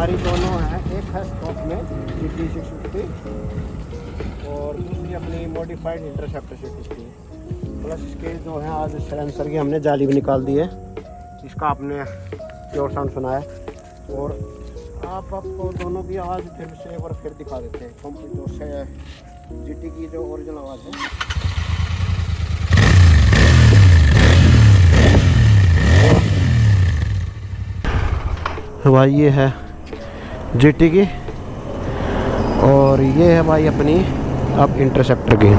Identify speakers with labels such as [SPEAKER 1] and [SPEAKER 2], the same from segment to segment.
[SPEAKER 1] हमारी दोनों हैं, एक है स्टॉक में GT 650 और दूसरी अपनी मॉडिफाइड इंटरसेप्टर 650। प्लस इसके जो है आज साइलेंसर की हमने जाली भी निकाल दी है, इसका आपने प्योर साउंड सुना है। और आपको दोनों की आवाज़ फिर से एक बार फिर दिखा देते हैं, जो से GT की जो ओरिजिनल आवाज़ है। भाई ये है GT की और ये है भाई अपनी अब इंटरसेप्टर की।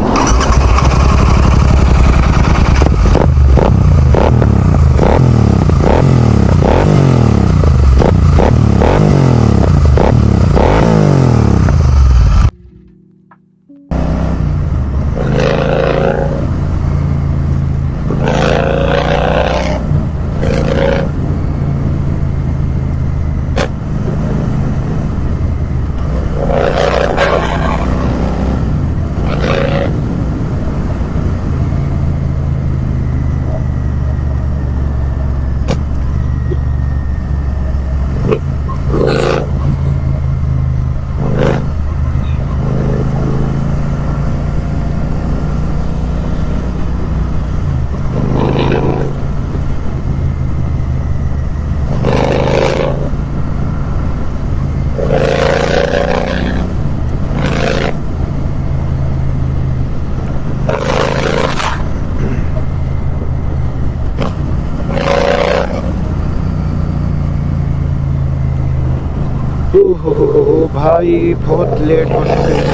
[SPEAKER 1] ओहो भाई बहुत लेट हो चुके हैं।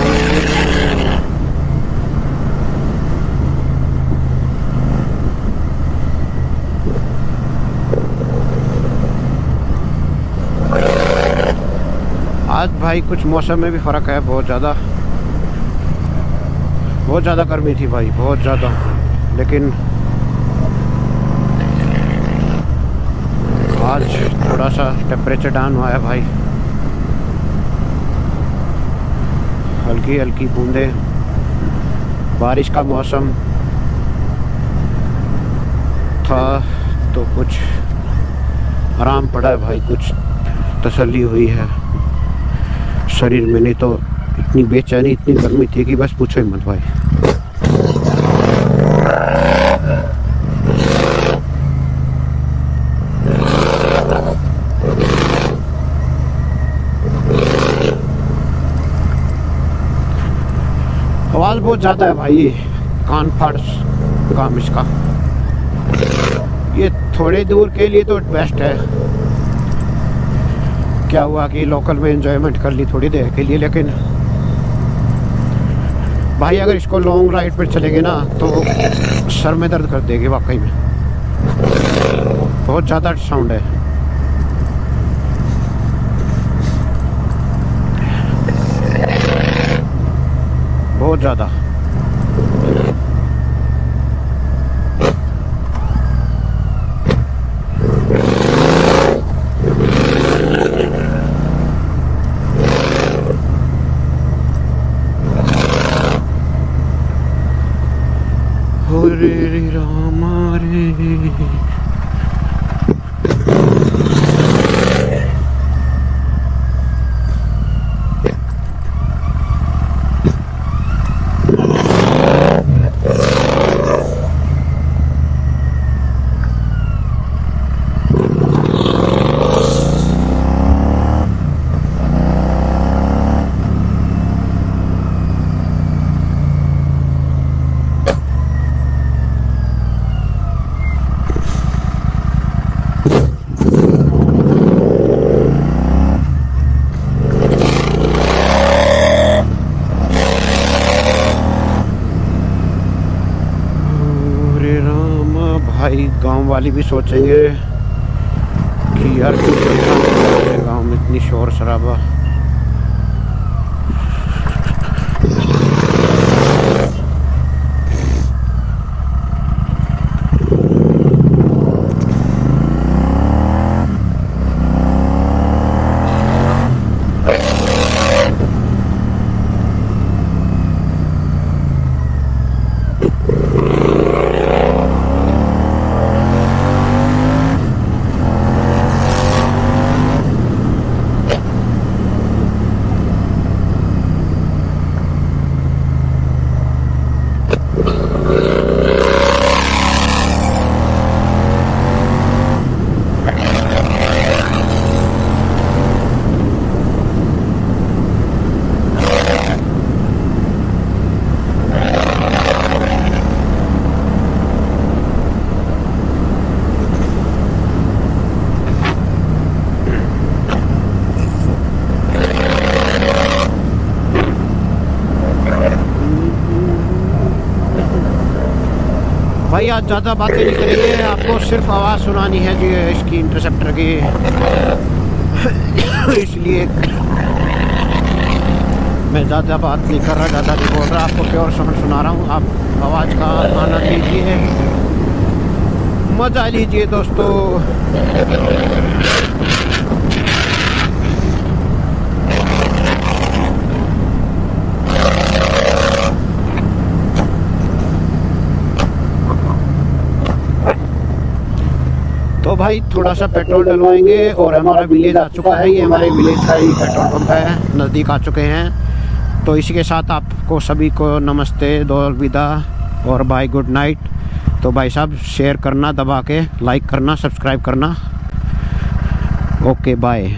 [SPEAKER 1] आज भाई कुछ मौसम में भी फ़र्क है, बहुत ज़्यादा गर्मी थी भाई, बहुत ज़्यादा। लेकिन आज थोड़ा सा टेम्परेचर डाउन हुआ है भाई, हल्की हल्की बूंदें, बारिश का मौसम था तो कुछ आराम पड़ा है भाई, कुछ तसल्ली हुई है शरीर में। नहीं तो इतनी बेचैनी, इतनी गर्मी थी कि बस पूछो ही मत भाई। आवाज़ बहुत ज़्यादा है भाई, कान फाड़ काम इसका। ये थोड़े दूर के लिए तो बेस्ट है, क्या हुआ कि लोकल में एंजॉयमेंट कर ली थोड़ी देर के लिए। लेकिन भाई अगर इसको लॉन्ग राइड पर चलेंगे ना तो सर में दर्द कर देगी वाकई में, बहुत ज़्यादा साउंड है। बहुत ज़्यादा। हरे राम रे भाई गांव वाली भी सोचेंगे कि यार गांव में इतनी शोर शराबा। भाई आज ज़्यादा बातें नहीं करेंगे, आपको सिर्फ आवाज़ सुनानी है जी इसकी इंटरसेप्टर की। इसलिए मैं ज़्यादा बात नहीं कर रहा, ज़्यादा नहीं बोल रहा, आपको प्योर साउंड सुना रहा हूँ। आप आवाज़ का आनंद लीजिए, मज़ा लीजिए दोस्तों। तो भाई थोड़ा सा पेट्रोल डलवाएंगे और हमारा विलेज आ चुका है। ये हमारे विलेज का ही पेट्रोल पंप है, नज़दीक आ चुके हैं। तो इसी के साथ आपको सभी को नमस्ते, दो अलविदा और बाय, गुड नाइट। तो भाई साहब शेयर करना दबा के, लाइक करना, सब्सक्राइब करना। Okay bye.